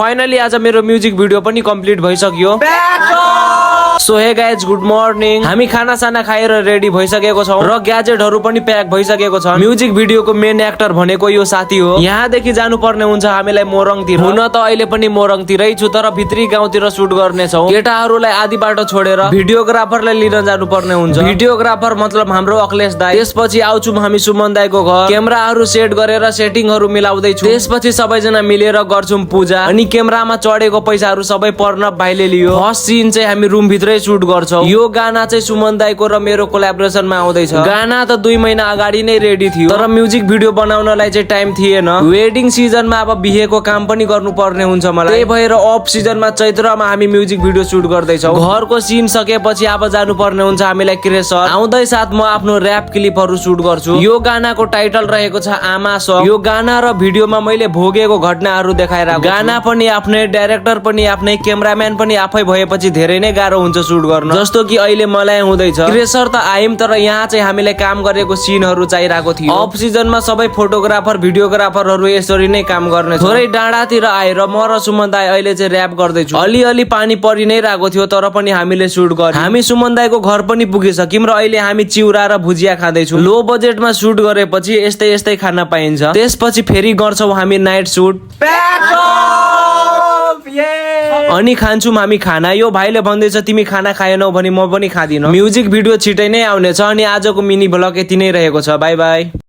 Finally आज मेरो music video पनि कम्प्लिट भइसक्यो। So hey guys good morning. हामी खाना साना खाएर रेडी भइसकेको छौं र ग्याजेटहरु पनि प्याक भइसकेको छ। म्युजिक भिडियोको मेन एक्टर भनेको यो साथी हो। यहाँदेखि जानु पर्ने हुन्छ हामीलाई मोरङतिर। हुन त अहिले पनि मोरङतिरै छु तर भित्री गाउँतिर सुट गर्ने छौं। केटाहरुलाई आधी बाटो छोडेर भिडियोग्राफरलाई लिन जानु पर्ने हुन्छ। भिडियोग्राफर मतलब हाम्रो अखिलेश दाइ। त्यसपछि आउँछौं हामी सुमन दाइको घर। क्यामेराहरु सेट गरेर सेटिङहरु मिलाउँदै छु। त्यसपछि सबैजना मिलेर गर्छौं पूजा। अनि क्यामेरामा चढेको पैसाहरु सबै पर्न भाइले लियो। फर्स्ट सीन चाहिँ हामी रुम भित्रै सुट गर्छौं। यो गाना चाहिँ सुमन दाइको र मेरो कोल्याबोरेसनमा आउँदैछ। गाना त 2 महिना अगाडि नै रेडी थियो तर म्युजिक भिडियो बनाउनलाई चाहिँ टाइम थिएन। वेडिङ सिजनमा अब बिहेको काम पनि गर्नु पर्ने हुन्छ मलाई। त्यही भएर अफ सिजनमा चैत्रमा हामी म्युजिक भिडियो सुट गर्दैछौं। घरको सीन सकेपछि अब जानु पर्ने हुन्छ हामीलाई क्रेसर। आउँदै साथ म आफ्नो र्याप क्लिपहरु सुट गर्छु। यो गानाको टाइटल रहेको छ आमा सङ। यो गाना र भिडियोमा मैले भोगेको घटनाहरु देखाइरहेको। गाना पनि आफ्नै, डाइरेक्टर पनि आफ्नै, क्यामेराम्यान पनि आफै भएपछि धेरै नै गाह्रो हुन्छ सुट गर्न। जस्तो कि अहिले मलाई हुँदैछ। क्रेसर त आइम तर यहाँ चाहिँ हामीले काम गरेको सिनहरु चाहिरहेको थियो। अफ सिजनमा सबै फोटोग्राफर भिडियोग्राफरहरु यसरी नै काम गर्ने। थोरै डाँडातिर आएर म र सुमन दाइ अहिले चाहिँ र्याप गर्दैछु। अलिअलि पानी परि नै रहेको थियो तर पनि हामीले सुट गर्यौं। हामी सुमन दाइको घर पनि पुगिसक्यौं र अहिले हामी चिउरा र भुजिया खाँदैछौं। लो बजेटमा सुट गरेपछि यस्तै यस्तै खाना पाइन्छ। त्यसपछि फेरि गर्छौं हामी नाइट सुट। अनि खान्छौं हामी खाना। यो भाइले भन्दैछ तिमी खाना खाएनौ भने म पनि खादिन। म्युजिक भिडियो छिटै नै आउनेछ। अनि आजको मिनी भ्लग यति नै रहेको छ। Bye bye.